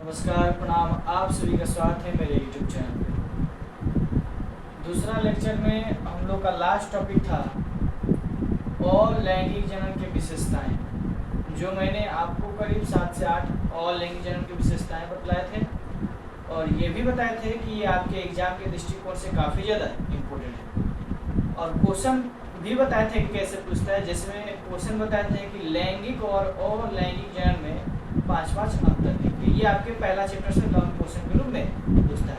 नमस्कार, प्रणाम। आप सभी का स्वागत है मेरे YouTube चैनल पे। दूसरा लेक्चर में हम लोग का लास्ट टॉपिक था और लैंगिक जनन की विशेषताएं, जो मैंने आपको करीब 7 से 8 और लैंगिक जनन की विशेषताएं बतलाए थे और ये भी बताए थे कि ये आपके एग्जाम के दृष्टिकोण से काफ़ी ज़्यादा इम्पोर्टेंट है। और क्वेश्चन भी बताए थे कि कैसे पूछता है, जिसमें क्वेश्चन बताए थे कि लैंगिक और लैंगिक जनन में 5-5 अंतर है। ये आपके पहला चैप्टर से लॉन्ग क्वेश्चन के रूप में पूछता है।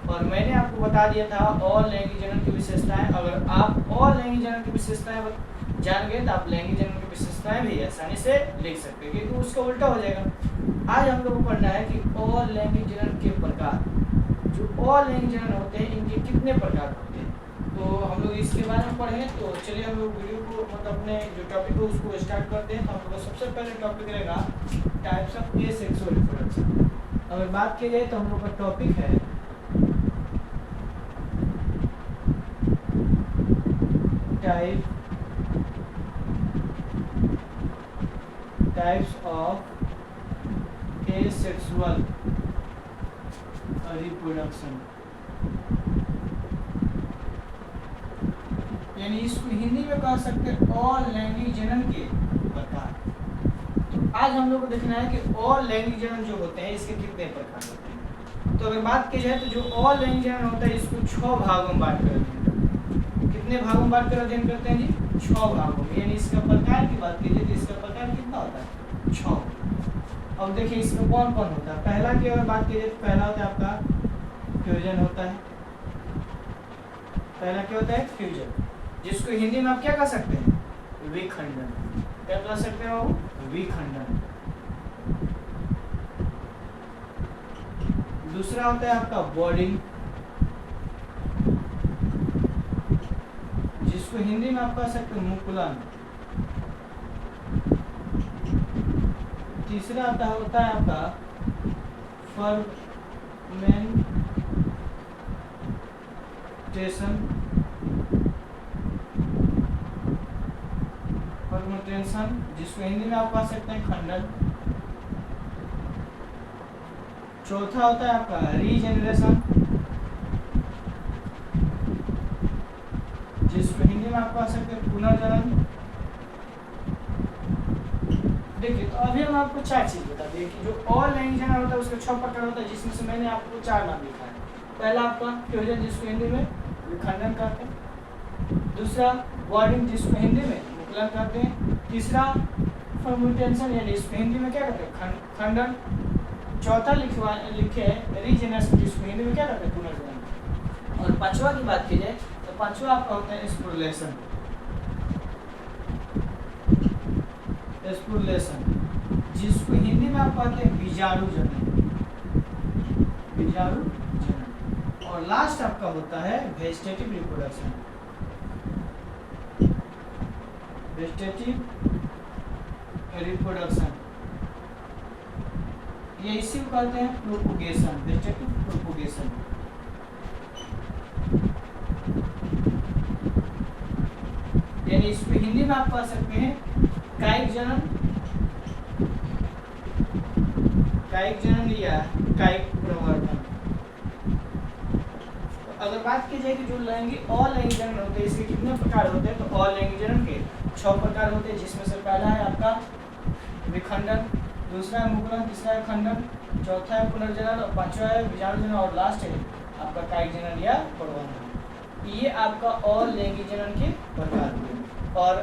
और मैंने आपको बता दिया था और लैंगिक जनन की विशेषताएं। अगर आप और लैंगिक जनन की विशेषताएं जान गए तो आप लैंगिक जनन की विशेषताएं भी आसानी से लिख सकते हैं, क्योंकि उसका उल्टा हो जाएगा। आज हम लोग को पढ़ना है कि और लैंगिक जनन के प्रकार, जो और लैंगिक जनन होते हैं इनके कितने प्रकार होते हैं, तो हम लोग इसके बारे में पढ़ें। तो चलिए हम लोग वीडियो को मतलब अपने जो टॉपिक है उसको स्टार्ट करते हैं। तो हम लोग का सबसे पहले टॉपिक रहेगा टाइप्स ऑफ एसेक्सुअल रिप्रोडक्शन। अगर बात की जाए तो हम लोग का टॉपिक है टाइप्स ऑफ एसेक्सुअल रिप्रोडक्शन, यानी इसको हिंदी में कह सकते हैं और लैंगिक जनन के प्रकार। तो आज हम लोग को देखना है कि और लैंगिक जनन जो होते हैं इसके कितने प्रकार होते हैं। तो अगर बात की जाए तो जो और लैंगिक जनन होता है इसको 6 भागों में बांट कर अध्ययन करते हैं। कितने भागों में बांट कर अध्ययन करते हैं जी? 6 भागों में। यानी इसका प्रकार की बात कीजिए तो इसका प्रकार कितना होता है? 6। अब देखिए इसमें कौन कौन होता है। पहला की अगर बात कीजिए तो पहला होता है आपका फ्यूजन होता है। पहला क्या होता है? फ्यूजन, जिसको हिंदी में आप क्या कह सकते हैं? विखंडन। क्या कह सकते हो? विखंडन। दूसरा होता है आपका बॉर्डिंग, जिसको हिंदी में आप कह सकते हैं मुकुलन। तीसरा होता है आपका फर्मेंटेशन, जिसको हिंदी में आप कह सकते हैं खंडन। चौथा होता है आपका रीजेनरेशन, जिसको हिंदी में आप कह सकते हैं पुनर्जनन। देखिए तो अभी हम आपको 4 चीज बता दिए कि जो और लैंगिक जनन होता है उसके 6 प्रकार होता है, जिसमें से मैंने आपको 4 नाम लिखा है। पहला आपका फ्यूजन, जिसको हिंदी में विखंडन कहते हैं। दूसरा बॉर्डिंग, जिसको हिंदी में मुकुलन कहते हैं। तीसरा फर्मेंटेशन, यानी इसको हिंदी में क्या कहते हैं? खंडन। चौथा लिखे है रीजेनरेशन, जिसको हिंदी में क्या कहते हैं? पुनर्जनन। और पांचवा की बात की जाए तो पांचवा आपका होता है स्पुरुलेशन, जिसको हिंदी में आप कहते हैं बीजाणु जनन। और लास्ट आपका होता है वेजिटेटिव रिप्रोडक्शन। ये इसी को कहते हैं प्रोपोगेशन, वेजिटेटिव प्रोपोगेशन। यानी इसको हिंदी में आप कह सकते हैं कायिक जनन या कायिक प्रवर्धन। तो अगर बात की जाए कि जो लैंगिक और लैंगिक जनन होते हैं इसके कितने प्रकार होते हैं, तो और लैंगिक जनन के 6 प्रकार होते हैं, जिसमें से पहला है आपका विखंडन, दूसरा है मुकुलन, तीसरा है खंडन, चौथा है पुनर्जनन और पांचवा है बीजाणु जनन और लास्ट है आपका कायिक जनन या प्रवर्धन। ये आपका और लैंगिक जनन के प्रकार हुए। और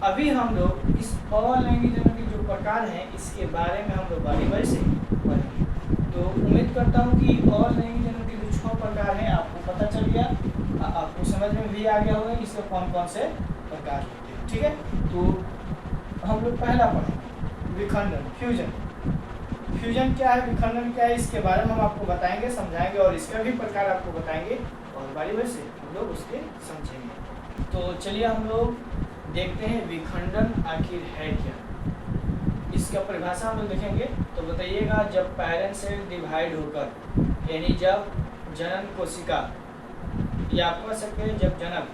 अभी हम लोग इस और लैंगिक जनन के जो प्रकार हैं इसके बारे में हम लोग बारी से पढ़ेंगे। तो उम्मीद करता हूँ कि और लैंगिक जनन के जो 6 प्रकार हैं आपको पता चल गया, आपको समझ में भी आ गया होगा कि इसके कौन कौन से प्रकार होते हैं। ठीक है, तो हम लोग पहला पढ़ेंगे विखंडन, फ्यूजन क्या है, विखंडन क्या है, इसके बारे में हम आपको बताएंगे, समझाएंगे और इसका भी प्रकार आपको बताएंगे और बारी से हम लोग उसके समझेंगे। तो चलिए हम लोग देखते हैं विखंडन आखिर है क्या। इसका परिभाषा हम लोग देखेंगे। तो बताइएगा, जब पेरेंट सेल डिवाइड होकर, यानी जब जनन कोशिका, या आप कह सकते हैं जब जनक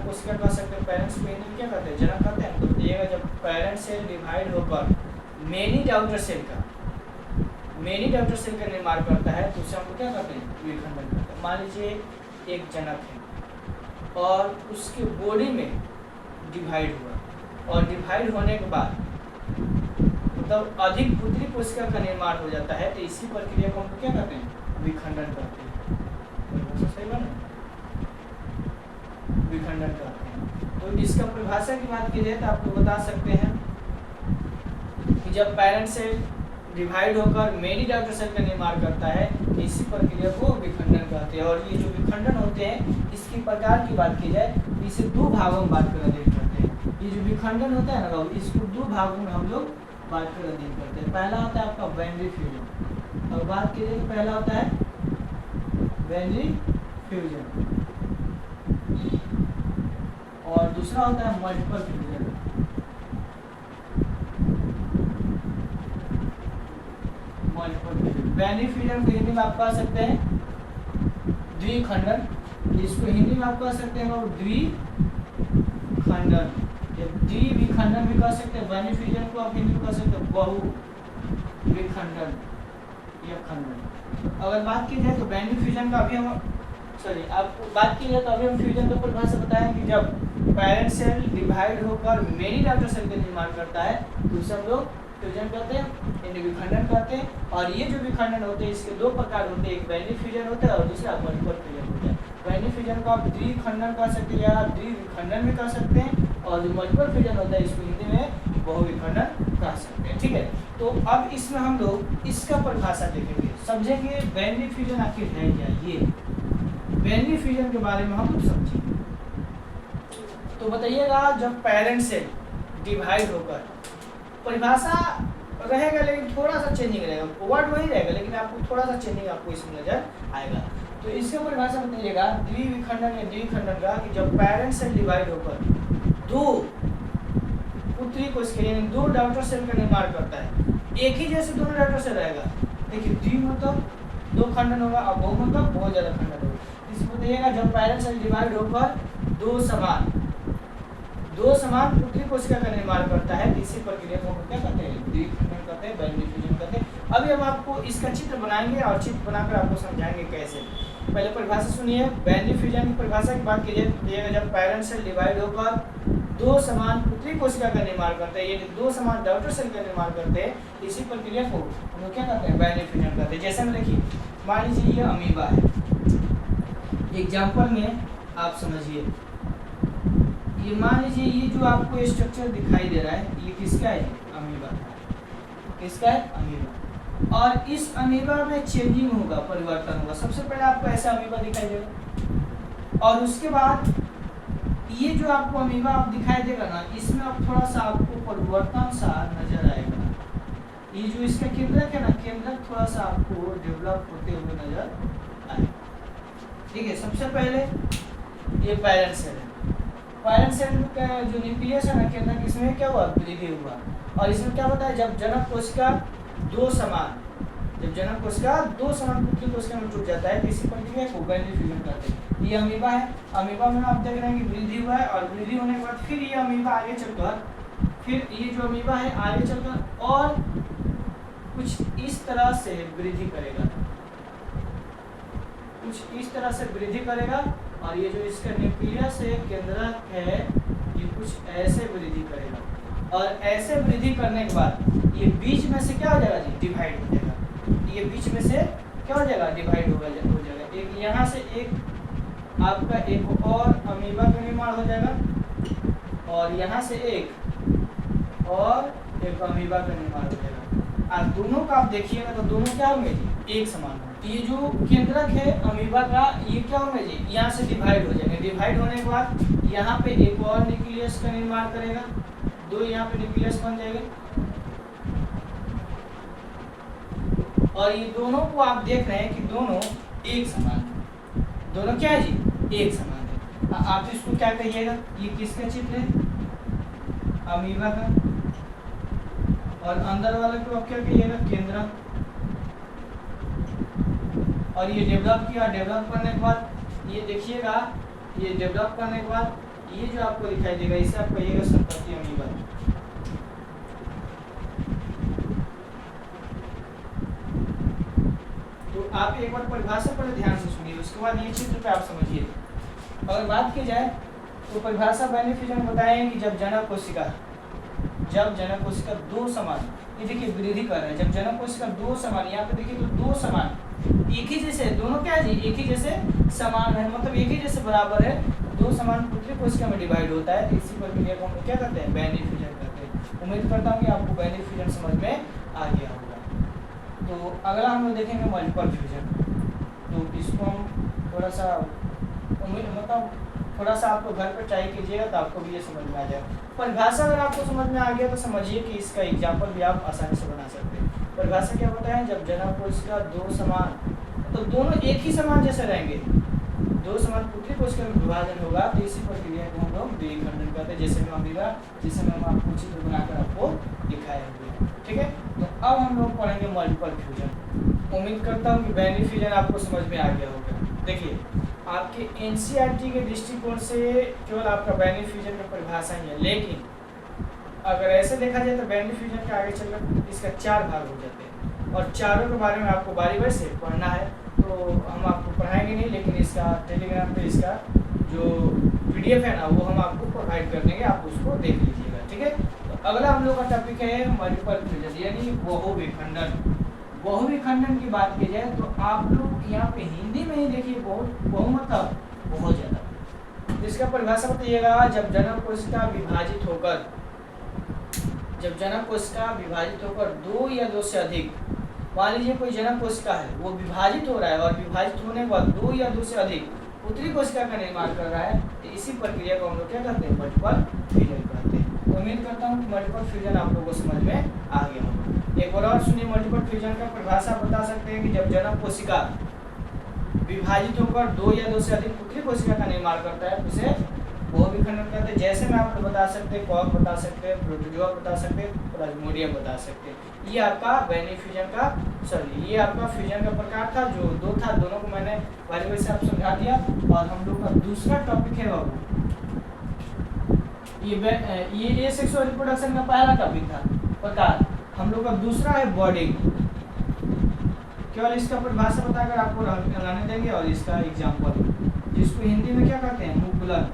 कोशिका कह सकते हैं, पेरेंट्स को हिंदी में क्या कहते हैं? जनक कहते हैं। तो बताइएगा, जब पेरेंट सेल डिवाइड होकर मेनी आउटर सेल का, मेनी डॉटर सेल का निर्माण करता है तो उसे हम लोग क्या करते हैं, विखंडन करते हैं। मान लीजिए एक जनक है और उसके बॉडी में डिवाइड हुआ और डिवाइड होने के बाद मतलब अधिक पुत्री कोशिका का निर्माण हो जाता है, तो इसी प्रक्रिया को हम लोग क्या करते हैं, विखंडन करते हैं। सही बात है, विखंडन करते हैं। तो इसका परिभाषा की बात की जाए तो आप लोग बता सकते हैं कि जब पैरेंट सेल डिवाइड होकर मेनी डॉटर सेल का निर्माण करता है, इसी प्रक्रिया को विखंडन कहते हैं। और ये जो विखंडन होते हैं इसकी प्रकार की बात की जाए तो इसे दो भागों में बात कर अध्ययन करते हैं। ये जो विखंडन होता है ना, इसको दो भागों में हम लोग बात कर अध्ययन करते हैं। पहला होता है आपका बाइनरी फ्यूजन, और बात की जाए तो पहला होता है बाइनरी फ्यूजन और दूसरा होता है मल्टीपल फ्यूजन। बाइनरी फ्यूजन को हिंदी में आप कह सकते हैं द्विखंडन, इसको हिंदी में आप कह सकते हैं और द्विखंडन, द्विविखंडन भी कह सकते हैं। बाइनरी फ्यूजन को आप हिंदी में कह सकते हैं बहुविखंडन या खंडन। अगर बात की जाए तो बाइनरी फ्यूजन का अभी हम आपको बात की जाए तो अभी हम फ्यूजन का परिभाषा बताएं कि जब पैरेंट सेल डिवाइड होकर मेनी डॉटर सेल का निर्माण करता है तो उसे हम लोग फ्यूजन कहते हैं, यानी विखंडन कहते हैं। और ये जो विखंडन होते हैं इसके दो प्रकार होते हैं, एक बाइनरी फ्यूजन होता है और दूसरा मल्टीपल फ्यूजन होता है। बाइनरी फ्यूजन को आप द्विखंडन कह सकते हैं या द्विविखंडन भी कह सकते हैं, और जो मल्टीपल फ्यूजन होता है इसको हिंदी में बहुविखंडन कह सकते हैं। ठीक है, तो अब इसमें हम लोग इसका परिभाषा देखेंगे, समझेंगे बाइनरी फ्यूजन आखिर है क्या। ये बाइनरी फ्यूजन के बारे में हम लोग समझेंगे। तो बताइएगा जब पेरेंट सेल डिवाइड होकर, परिभाषा रहेगा लेकिन थोड़ा सा चेंजिंग रहेगा, वर्ड वही रहेगा लेकिन आपको थोड़ा सा चेंजिंग आपको इसमें नजर आएगा। तो इसके परिभाषा बताइएगा द्विविखंडन या द्विखंडन का कि जब पेरेंट सेल डिवाइड होकर दो पुत्री कोशिका यानी दो डॉटर सेल का निर्माण करता है, एक ही जैसे दोनों डॉटर सेल रहेगा। देखिए द्वि मतलब दो खंडन होगा और बहु मतलब बहुत ज्यादा खंडन होगा। इसको बताइएगा जब पेरेंट सेल डिवाइड होकर दो समान पुत्री कोशिका का निर्माण करता है, इसी प्रक्रिया को हम क्या कहते हैं, द्विखंडन कहते हैं, बाइनरी फ्यूजन कहते हैं। अभी हम आपको इसका चित्र बनाएंगे और चित्र बनाकर आपको समझाएंगे कैसे। पहले परिभाषा सुनिए, बाइनरी फ्यूजन की परिभाषा की बात कीजिए, जब पैरेंट सेल डिवाइड होकर दो समान पुत्री कोशिका का निर्माण करते हैं, यानी दो समान डॉटर सेल का निर्माण करते हैं, इसी प्रक्रिया को हम लोग क्या कहते हैं, बाइनरी फ्यूजन कहते हैं। जैसे में देखिए, मान लीजिए ये अमीबा है, एग्जाम्पल में आप समझिए, ये मान लीजिए ये जो आपको स्ट्रक्चर दिखाई दे रहा है ये किसका है, अमीबा। किसका है, अमीबा। और इस अमीबा में चेंजिंग होगा, परिवर्तन होगा। सबसे पहले आपको ऐसा अमीबा दिखाई देगा और उसके बाद ये जो आपको अमीबा आप दिखाई देगा ना, इसमें अब थोड़ा सा आपको परिवर्तन सा नजर आएगा। ये जो इसका केंद्रक है ना, केंद्रक थोड़ा सा आपको डेवलप होते हुए नजर आएगा। ठीक है, सबसे पहले ये पैरेंट सेल है, पैरेंट सेल का जो न्यूक्लियस है ना केंद्रक, इसमें क्या हुआ, वृद्धि हुआ। और इसमें क्या होता है, जब जनक कोशिका दो समान पुत्री कोशिका में टूट जाता है, इसी प्रक्रिया को बाइनरी फ्यूजन कहते हैं। ये अमीबा है, अमीबा में आप देख रहे हैं कि वृद्धि हुआ है और वृद्धि होने के बाद फिर ये अमीबा आगे चलकर, फिर ये जो अमीबा है आगे चलकर और कुछ इस तरह से वृद्धि करेगा, कुछ इस तरह से वृद्धि करेगा। और ये जो इसका न्यूक्लियस है, केंद्रक है, ये कुछ ऐसे वृद्धि करेगा। और ऐसे वृद्धि करने के बाद ये बीच में से क्या हो जाएगा जी, डिवाइड हो जाएगा। ये बीच में से क्या हो जाएगा, डिवाइड हो जाएगा। एक यहाँ से एक आपका एक और अमीबा का निर्माण हो जाएगा और यहाँ से एक और एक अमीबा का निर्माण हो जाएगा। और दोनों का आप देखिएगा तो दोनों क्या होंगे जी, एक समान होंगे। ये जो केंद्रक है अमीबा का, ये क्या होंगे जी, यहाँ से डिवाइड हो जाएंगे। डिवाइड होने के बाद यहाँ पे एक और न्यूक्लियस का निर्माण करेगा, दो यहाँ पे न्यूक्लियस बन जाएंगे। और ये दोनों को आप देख रहे हैं कि दोनों एक समान है, दोनों क्या है जी, एक समान है। आप इसको क्या कहिएगा, ये किसका चित्र है, अमीबा का। और अंदर वाले को आप क्या कहिएगा, केंद्रक। और ये डेवलप किया, डेवलप करने के बाद ये देखिएगा, ये डेवलप करने के बाद ये जो आपको दिखाई देगा इसे आप कहिएगा संपत्ति अमीबा। आप एक बार परिभाषा पर ध्यान से सुनिए, उसके बाद ये चित्र पे आप समझिए। अगर बात की जाए तो परिभाषा बैनिक फ्यूजन बताएं कि जब जनक कोशिका दो समान, ये देखिए वृद्धि कर रहा है, जब जनक कोशिका दो समान, यहाँ पे देखिए तो दो समान एक ही जैसे, दोनों क्या है जी, एक ही जैसे समान है, मतलब एक ही जैसे बराबर है, दो समान पुत्री कोशिका में डिवाइड होता है। इसी प्रक्रिया को हम लोग क्या करते हैं, बैनिक फ्यूजन करते हैं। उम्मीद करता हूँ कि आपको बैनिक फ्यूजन समझ में आ गया होगा। तो अगला हम लोग देखेंगे मल्टीपल फ्यूजन। तो इसको हम थोड़ा सा मतलब थोड़ा सा आपको घर पर ट्राई कीजिएगा तो आपको भी ये समझ में आ जाएगा। परिभाषा अगर आपको समझ में आ गया तो समझिए कि इसका एग्जाम्पल भी आप आसानी से बना सकते हैं। परिभाषा क्या बताएं, जब जनक कोशिका दो समान, तो दोनों एक ही समान जैसे रहेंगे, दो समान पुत्री कोशिका में विभाजन होगा, तो इसी प्रक्रिया को हम लोग विखंडन करते हैं, जैसे मैं आपको चित्र बनाकर आपको दिखाए हुए। ठीक है, तो अब हम लोग पढ़ेंगे मल्टीपल फ्यूजन। उम्मीद करता हूँ कि बैनिक फ्यूजन आपको समझ में आ गया होगा। देखिए आपके एनसीईआरटी के दृष्टिकोण से केवल आपका बैनिक फ्यूजन में परिभाषा ही है, लेकिन अगर ऐसे देखा जाए तो बैनिक फ्यूजन के आगे चलकर इसका 4 भाग हो जाते हैं, और चारों के बारे में आपको बारी से पढ़ना है, तो हम आपको पढ़ाएंगे नहीं, लेकिन इसका टेलीग्राम पे इसका जो PDF है ना वो हम आपको प्रोवाइड कर देंगे, आप उसको देख लीजिएगा। ठीक है, तो अगला हम लोग का टॉपिक है मल्टीपल फ्यूजन यानी बहुविखंडन। बहुविखंडन की बात की जाए तो आप लोग यहाँ पे हिंदी में ही देखिए बहु मतलब बहुत ज्यादा। इसका परिभाषा बताइएगा, जब जनक कोशिका विभाजित होकर दो या दो से अधिक, मान लीजिए कोई जनक कोशिका है वो विभाजित हो रहा है, और विभाजित होने के बाद दो या दो से अधिक पुत्री कोशिका का निर्माण कर रहा है, तो इसी प्रक्रिया को हम लोग क्या करते हैं, मल्टीपल फ्यूजन करते हैं। उम्मीद करता हूँ कि मल्टीपल फ्यूजन आप लोगों को समझ में आ गया होगा। एक बार और सुनिए, मल्टीपल फ्यूजन का परिभाषा बता सकते हैं कि जब जनक कोशिका विभाजित होकर दो या दो से अधिक पुत्री कोशिका का निर्माण करता है, उसे बहुविखंडन कहते हैं। जैसे मैं आपको बता सकते हैं, कॉर्क बता सकते हैं, प्रोटोजोआ बता सकते हैं, प्लाज्मोडियम बता सकते हैं। ये आपका बैनिक फ्यूजन का ये आपका फ्यूजन का प्रकार था, जो दो था, दोनों को मैंने बारी से आप समझा दिया। और हम लोग का दूसरा टॉपिक है बाबू, ये सेक्सुअल रिप्रोडक्शन का पहला टॉपिक था प्रकार, हम लोग का दूसरा है बॉडिंग। केवल इसका परिभाषा बताकर आपको लाने देंगे, और इसका एग्जाम्पल, जिसको हिंदी में क्या कहते हैं, मुकुलन।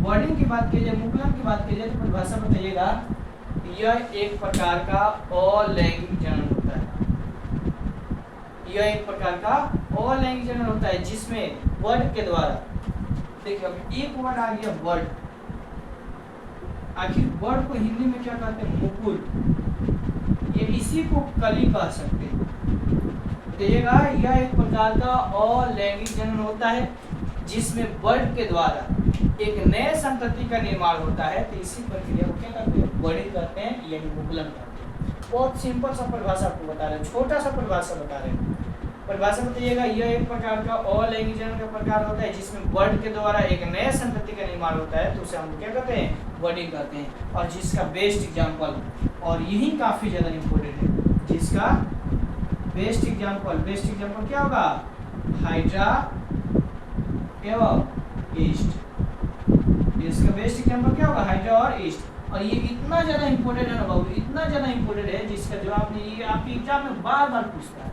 बॉडिंग की बात की जाए, मुकुलन की बात की जाए तो परिभाषा बताइएगा, यह एक प्रकार का अलैंगिक जनन होता है। यह एक प्रकार का अलैंगिक जनन होता है जिसमें वर्ड के द्वारा, देखिए अब एक वर्ड आ गया वर्ड, आखिर वर्ड को हिंदी में क्या कहते हैं, मुकुल, ये इसी को कली कह सकते हैं। देखिएगा यह एक प्रकार का अलैंगिक जनन होता है जिसमें वर्ड के द्वारा एक नए संतति का निर्माण होता है, तो इसी प्रक्रिया को क्या करते हैं, बॉडिंग करते हैं, यानी मुकुलन करते हैं। बहुत सिंपल सा परिभाषा आपको बता रहे हैं, छोटा सा परिभाषा बता रहे हैं। परिभाषा बताइएगा, यह एक प्रकार का अलैंगिक जनन का प्रकार होता है जिसमें वर्ड के द्वारा एक नए संतति का निर्माण होता है, तो उसे हम क्या कहते हैं, बॉडिंग कहते हैं। और जिसका बेस्ट एग्जाम्पल, और यही काफी ज्यादा इम्पोर्टेंट है, जिसका बेस्ट एग्जाम्पल क्या होगा, हाइड्रा एवं ईस्ट। इसका बेस्ट एग्जाम्पल क्या होगा, हाइड्रा और ईस्ट। और ये इतना ज्यादा इंपॉर्टेंट है ना बाबू, इतना ज्यादा इंपॉर्टेंट है जिसका जवाब नहीं, ये आपके एग्जाम में बार बार पूछता है,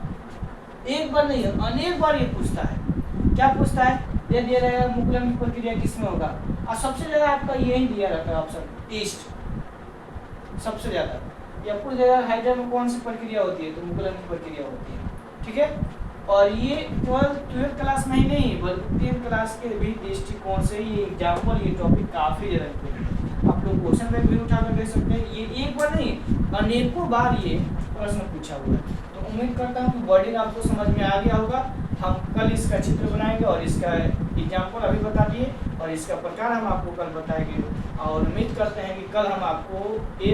एक बार नहीं अनेक बार ये पूछता है। क्या पूछता है, ये दिया रहेगा मुकुलन की प्रक्रिया किसमें होगा, और सबसे ज्यादा आपका यही दिया रहता है ऑप्शन, ईस्ट सबसे ज्यादा। या पूछ देगा हाइड्रा में कौन सी प्रक्रिया होती है, तो मुकुलन की प्रक्रिया होती है। ठीक है, और ये केवल 12th क्लास में ही नहीं बल्कि 10th क्लास के भी दृष्टिकोण से ये एग्जाम्पल, ये टॉपिक काफी ज्यादा इम्पोर्टेंट है। आप लोग क्वेश्चन पेपर भी उठाकर देख सकते हैं, ये एक बार नहीं अनेकों बार ये प्रश्न पूछा हुआ है। तो उम्मीद करता हूँ कि बॉडिंग आपको समझ में आ गया होगा। हम कल इसका चित्र बनाएंगे और इसका एग्जाम्पल अभी बता दिए, और इसका प्रकार हम आपको कल बताएंगे। और उम्मीद करते हैं कि कल हम आपको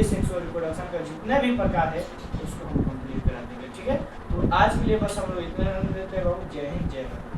सेक्सुअल रिप्रोडक्शन का जितने भी प्रकार है उसको हम कंप्लीट करा देंगे। ठीक है, तो आज के लिए बस हम लोग इतने देते हैं। जय हिंद, जय भारत।